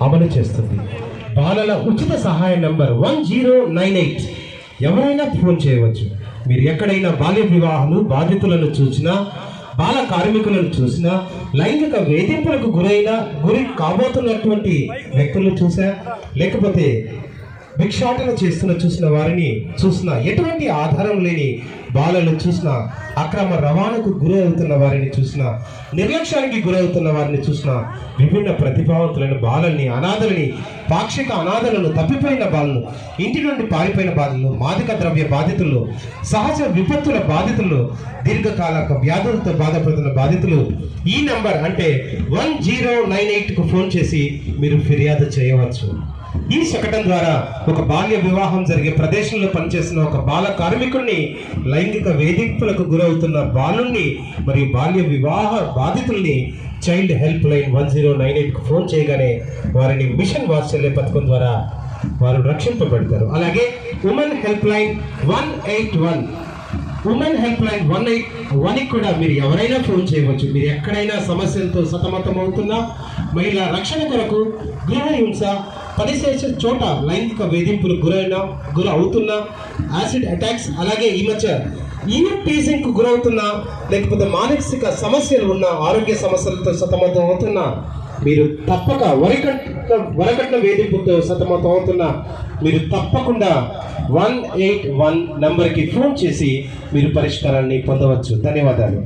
అమలు చేస్తుంది. బాలల ఉచిత సహాయ నంబర్ 1098. ఎవరైనా ఫోన్ చేయవచ్చు. మీరు ఎక్కడైనా బాల్య వివాహాలు బాధితులను చూసినా, బాల కార్మికులను చూసినా, లైంగిక వేధింపులకు గురి కాబోతున్నటువంటి వ్యక్తులను చూసా, లేకపోతే భిక్షాటన చూసిన వారిని చూసినా, ఎటువంటి ఆధారం లేని బాలలు చూసినా, అక్రమ రవాణాకు గురి అవుతున్న వారిని చూసినా, నిర్లక్ష్యానికి గురవుతున్న వారిని చూసినా, విభిన్న ప్రతిభావంతులైన బాలల్ని, అనాథలని, పాక్షిక అనాథలను, తప్పిపోయిన బాలను, ఇంటి నుండి పారిపోయిన బాధలు, మాదక ద్రవ్య బాధితులు, సహజ విపత్తుల బాధితులు, దీర్ఘకాలిక వ్యాధులతో బాధపడుతున్న బాధితులు ఈ నంబర్ అంటే 1098కు ఫోన్ చేసి మీరు ఫిర్యాదు చేయవచ్చు. ఈ శకటం ద్వారా ఒక బాల్య వివాహం జరిగే ప్రదేశంలో పనిచేస్తున్న ఒక బాల కార్మికుడిని, లైంగిక వేధింపులకు గురవుతున్న బాలుని మరియు బాల్య వివాహ బాధితుల్ని చైల్డ్ హెల్ప్ లైన్ 1098కు ఫోన్ చేయగానే వారిని మిషన్ వాత్సల్య పథకం ద్వారా వారు రక్షింపబడతారు. అలాగే women help line 181, women help line 181కి కూడా మీరు ఎవరైనా ఫోన్ చేయవచ్చు. మీరు ఎక్కడైనా సమస్యలతో సతమతం అవుతున్నా, మహిళా రక్షణ కొరకు, గృహ హింస, పనిచేసే చోట లైంగిక వేధింపులు గురి అవుతున్నా, యాసిడ్ అటాక్స్, అలాగే ఈ మధ్య టీజింగ్కు గురవుతున్నా, లేకపోతే మానసిక సమస్యలు ఉన్న, ఆరోగ్య సమస్యలతో సతమతం అవుతున్నా, మీరు తప్పక వరకట్న వేధింపుతో సతమతం అవుతున్నా, మీరు తప్పకుండా 181 నంబర్కి ఫోన్ చేసి మీరు పరిష్కారాన్ని పొందవచ్చు. ధన్యవాదాలు.